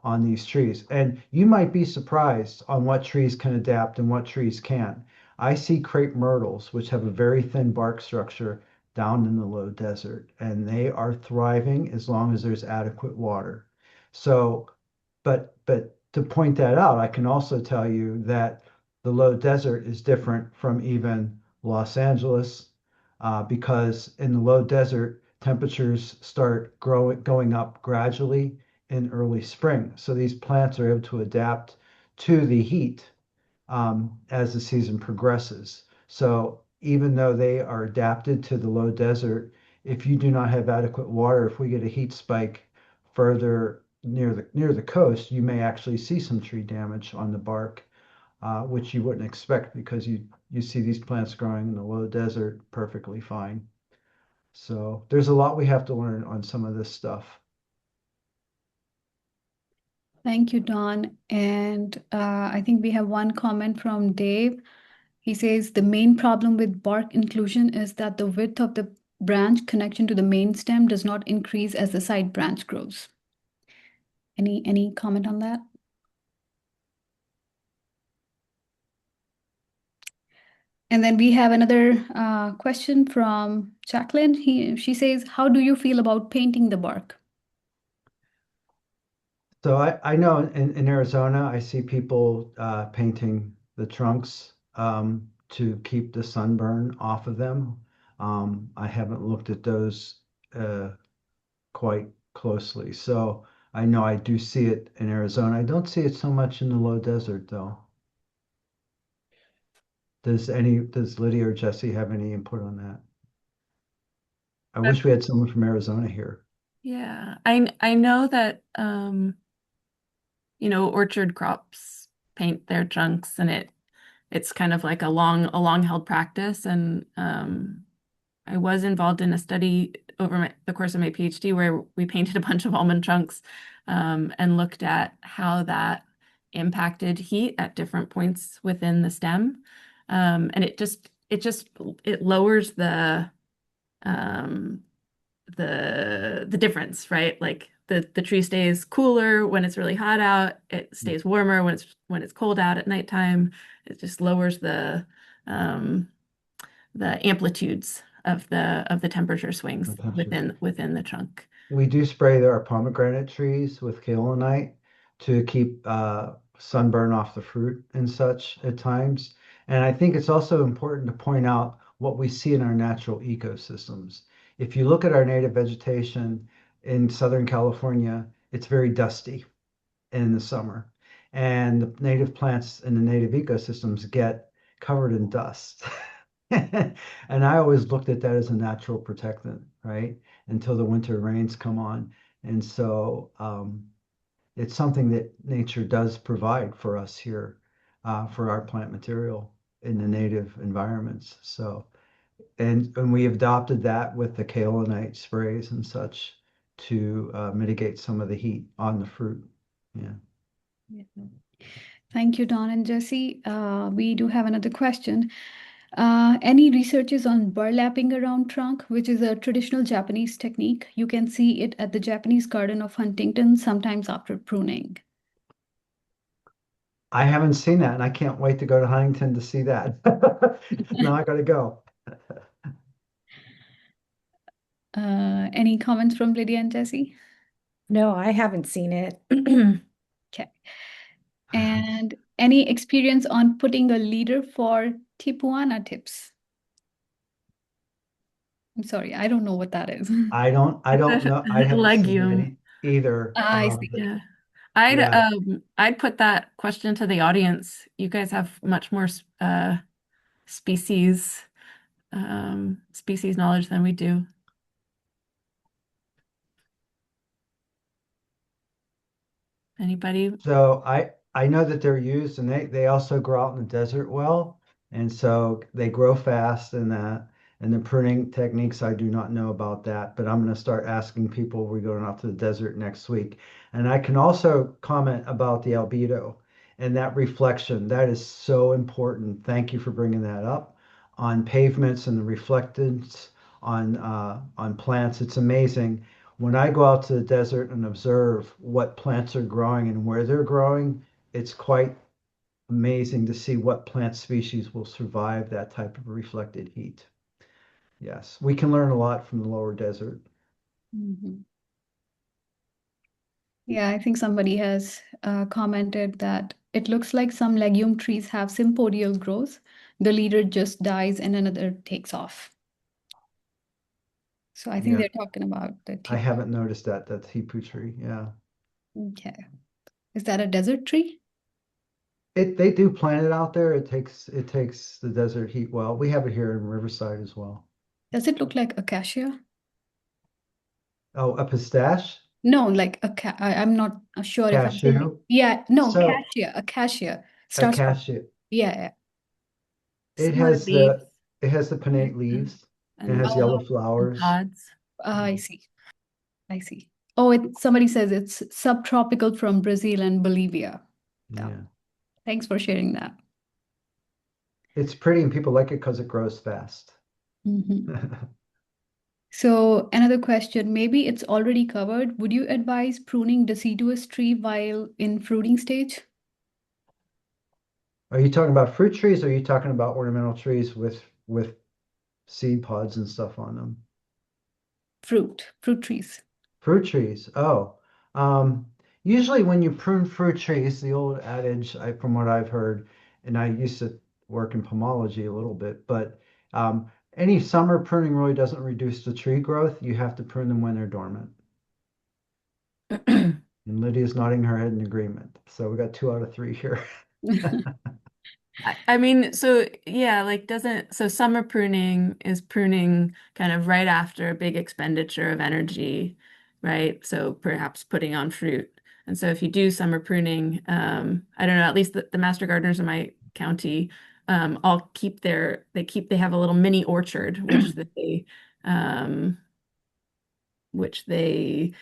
on these trees. And you might be surprised on what trees can adapt and what trees can't. I see crepe myrtles, which have a very thin bark structure down in the low desert, and they are thriving as long as there's adequate water. So, but to point that out, I can also tell you that the low desert is different from even Los Angeles, because in the low desert, temperatures start going up gradually in early spring. So these plants are able to adapt to the heat as the season progresses. So even though they are adapted to the low desert, if you do not have adequate water, if we get a heat spike further near the coast, you may actually see some tree damage on the bark, which you wouldn't expect because you see these plants growing in the low desert perfectly fine. So there's a lot we have to learn on some of this stuff. Thank you, Don. And I think we have one comment from Dave. He says the main problem with bark inclusion is that the width of the branch connection to the main stem does not increase as the side branch grows. Any comment on that? And then we have another question from Jacqueline. She says, how do you feel about painting the bark? So I know in Arizona, I see people painting the trunks to keep the sunburn off of them. I haven't looked at those quite closely. So I know I do see it in Arizona. I don't see it so much in the low desert, though. Does Lydia or Jesse have any input on that? I wish we had someone from Arizona here. Yeah, I know that orchard crops paint their trunks, and it's kind of like a long held practice. And I was involved in a study over the course of my PhD where we painted a bunch of almond trunks and looked at how that impacted heat at different points within the stem. And it lowers the difference, right? Like the tree stays cooler when it's really hot out. It stays warmer when it's cold out at nighttime. It just lowers the amplitudes of the temperature swings within the trunk. We do spray our pomegranate trees with kaolinite to keep sunburn off the fruit and such at times. And I think it's also important to point out what we see in our natural ecosystems. If you look at our native vegetation in Southern California, it's very dusty in the summer. And the native plants in the native ecosystems get covered in dust. And I always looked at that as a natural protectant, right? Until the winter rains come on. And so it's something that nature does provide for us here for our plant material in the native environments. So, and we adopted that with the kaolinite sprays and such to mitigate some of the heat on the fruit. Yeah. Yeah. Thank you, Don and Jesse. We do have another question. Any researches on burlapping around trunk, which is a traditional Japanese technique? You can see it at the Japanese Garden of Huntington sometimes after pruning. I haven't seen that, and I can't wait to go to Huntington to see that. Now I got to go. Any comments from Lydia and Jesse? No, I haven't seen it. Okay. And any experience on putting a leader for Tipuana tips? I'm sorry, I don't know what that is. I don't know. I haven't seen Legume. any either. I see. Yeah. Yeah. I'd put that question to the audience. You guys have much more species species knowledge than we do. Anybody? So I know that they're used, and they also grow out in the desert well, and so they grow fast and that. And the pruning techniques, I do not know about that, but I'm going to start asking people. We're going out to the desert next week, and I can also comment about the albedo and that reflection. That is so important. Thank you for bringing that up on pavements and the reflectance on plants. It's amazing when I go out to the desert and observe what plants are growing and where they're growing, it's quite amazing to see what plant species will survive that type of reflected heat. Yes, we can learn a lot from the lower desert. Mhm. Yeah, I think somebody has commented that it looks like some legume trees have sympodial growth. The leader just dies and another takes off. So I think Yeah, they're talking about the I tip. haven't noticed that. That's Hipu tree. Yeah. Okay. Is that a desert tree? They do plant it out there. It takes the desert heat well. We have it here in Riverside as well. Does it look like acacia? Oh, a pistache, No, like I'm not sure if I'm thinking. cashew. Yeah, no, So acacia. a Starts from, cashew. yeah, yeah. It Smaller has leaves the pinnate leaves and and, has yellow Oh, and flowers. pods. I see. I see. Oh, somebody says it's subtropical from Brazil and Bolivia. Yeah. Yeah. Thanks for sharing that. It's pretty and people like it because it grows fast. Mhm. So another question, maybe it's already covered. Would you advise pruning deciduous tree while in fruiting stage? Are you talking about fruit trees or are you talking about ornamental trees with seed pods and stuff on them? Fruit trees. Fruit trees. Oh, um, usually when you prune fruit trees, the old adage, from what I've heard, and I used to work in pomology a little bit, but any summer pruning really doesn't reduce the tree growth. You have to prune them when they're dormant. And Lydia's nodding her head in agreement. So we got 2 out of 3 here. I mean, so yeah, like doesn't so summer pruning is pruning kind of right after a big expenditure of energy, right? So perhaps putting on fruit. And so if you do summer pruning, I don't know, at least the master gardeners in my county all they have a little mini orchard um which they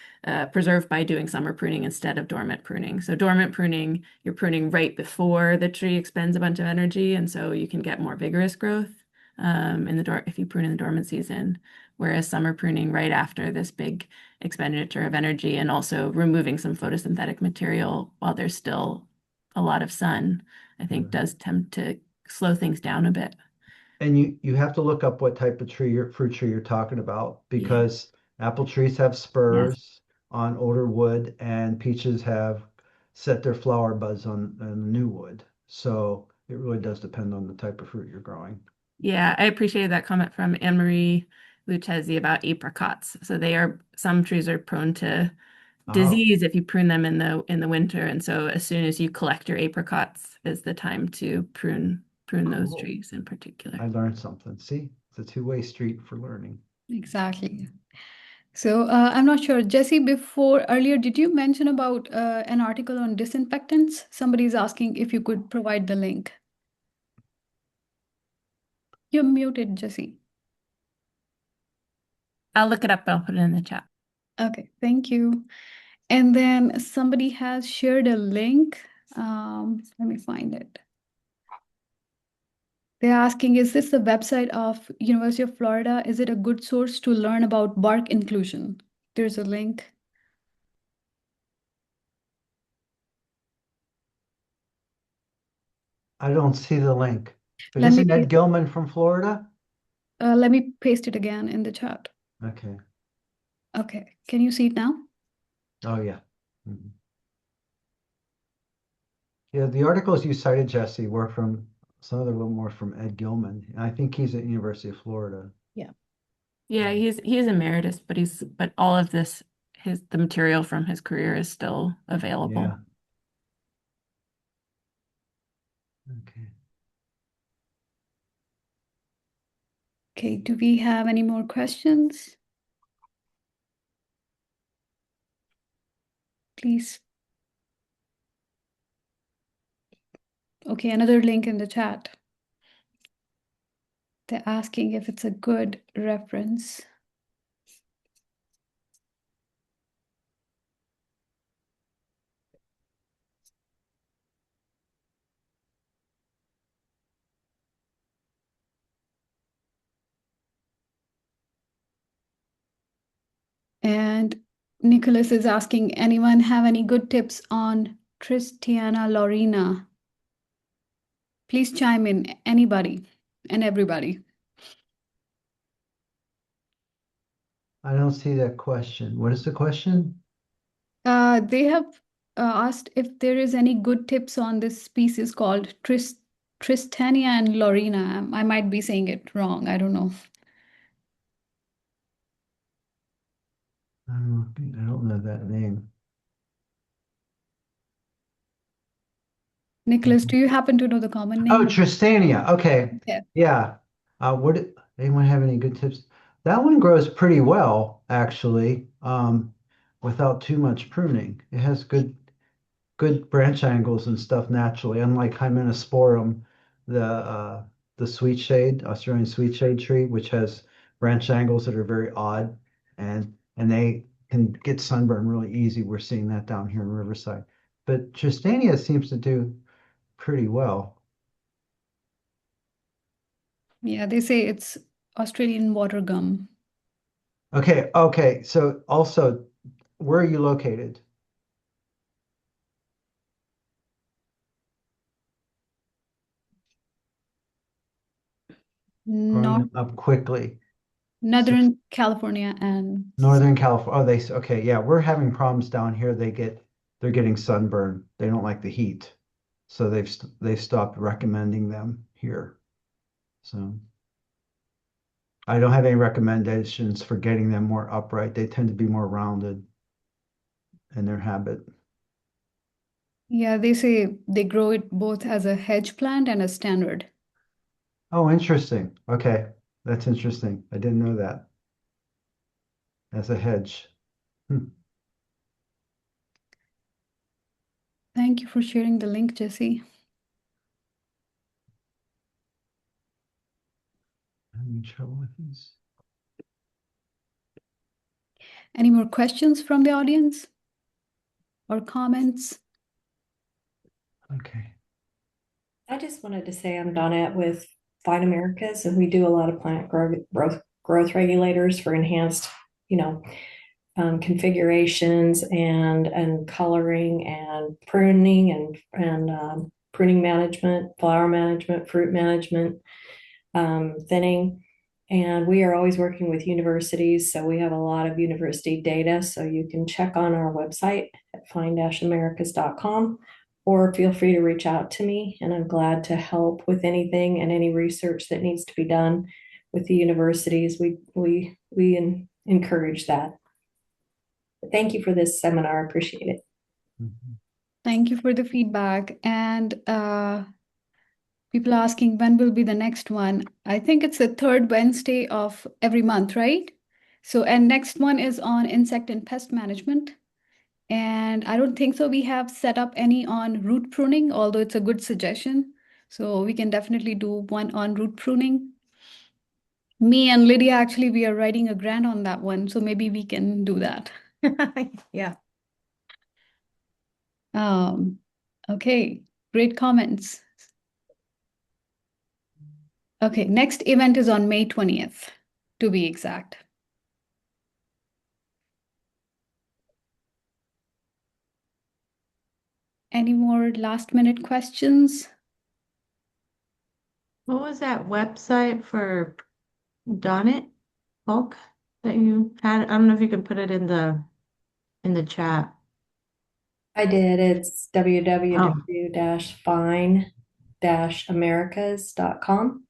preserve by doing summer pruning instead of dormant pruning. So dormant pruning, you're pruning right before the tree expends a bunch of energy, and so you can get more vigorous growth if you prune in the dormant season. Whereas summer pruning right after this big expenditure of energy and also removing some photosynthetic material while there's still a lot of sun, I think does tend to slow things down a bit. And you have to look up what type of fruit tree you're talking about Yeah. because apple trees have Yes. spurs on older wood and peaches have set their flower buds on new wood. So it really does depend on the type of fruit you're growing. Yeah, I appreciated that comment from Anne-Marie Lucchesi about apricots. So some trees are prone to Oh, disease if you prune them in the winter. And so as soon as you collect your apricots is the time to prune those cool. trees in particular. I learned something. See, it's a two-way street for learning. Exactly. So I'm not sure, Jesse, earlier, did you mention about an article on disinfectants? Somebody's asking if you could provide the link. You're muted, Jesse. I'll look it up, but I'll put it in the chat. Okay, thank you. And then somebody has shared a link. Let me find it. They're asking, is this the website of University of Florida? Is it a good source to learn about bark inclusion? There's a link. I don't see the link. But Let me isn't Ed Gilman from Florida? let me paste it again in the chat. Okay. Okay, can you see it now? Oh, yeah. Mhm. Yeah, the articles you cited, Jesse, were from, some of them were from Ed Gilman. And I think he's at University of Florida. Yeah, he's emeritus, but all of the material from his career is still available. Yeah. Okay. Okay, do we have any more questions? Please. Okay, another link in the chat. They're asking if it's a good reference. And Nicholas is asking, anyone have any good tips on Tristiana laurina? Please chime in, anybody and everybody. I don't see that question. What is the question? They have asked if there is any good tips on this species called Tristania and laurina. I might be saying it wrong. I don't know. I don't know that name. Nicholas, do you happen to know the common Oh, name? Tristania. Okay. Yeah. Yeah. Anyone have any good tips? That one grows pretty well, actually, without too much pruning. It has good branch angles and stuff naturally, unlike Hymenasporum, the sweet shade, Australian sweet shade tree, which has branch angles that are very odd and they can get sunburn really easy. We're seeing that down here in Riverside. But Tristania seems to do pretty well. Yeah, they say it's Australian water gum. Okay. So also, where are you located? North, Growing up quickly. So Northern California and Northern California. Oh, okay. Yeah, we're having problems down here. They're getting sunburn. They don't like the heat. So they've stopped recommending them here. So I don't have any recommendations for getting them more upright. They tend to be more rounded in their habit. yeah, they say they grow it both as a hedge plant and a standard. Oh, interesting. Okay. That's interesting. I didn't know that. As a hedge. Hmm. Thank you for sharing the link, Jesse. Having trouble with these. Any more questions from the audience or comments? Okay. I just wanted to say I'm Donette with Fight Americas, and we do a lot of plant growth regulators for enhanced, configurations and coloring and pruning and pruning management, flower management, fruit management, thinning. And we are always working with universities, so we have a lot of university data. So you can check on our website at find-americas.com, or feel free to reach out to me, and I'm glad to help with anything and any research that needs to be done with the universities. We encourage that. Thank you for this seminar. I appreciate it. Thank you for the feedback. And people asking when will be the next one. I think it's the third Wednesday of every month, right? So, and next one is on insect and pest management. And I don't think so we have set up any on root pruning, although it's a good suggestion. So we can definitely do one on root pruning. Me and Lydia, actually, we are writing a grant on that one. So maybe we can do that. Yeah. Okay, great comments. Okay, next event is on May 20th, to be exact. Any more last minute questions? What was that website for Donnet Bulk that you had? I don't know if you can put it in the chat. I did. It's www.fine-americas.com.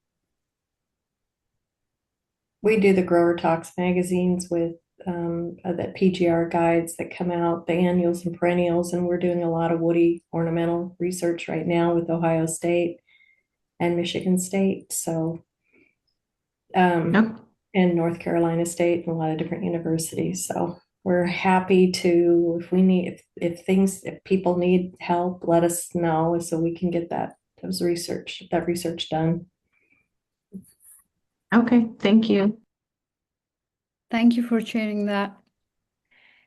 We do the Grower Talks magazines with the PGR guides that come out, the annuals and perennials, and we're doing a lot of woody ornamental research right now with Ohio State and Michigan State. So, Yep. and North Carolina State and a lot of different universities. So we're happy to, if we need, if people need help, let us know so we can get that research done. Okay, thank you. Thank you for sharing that.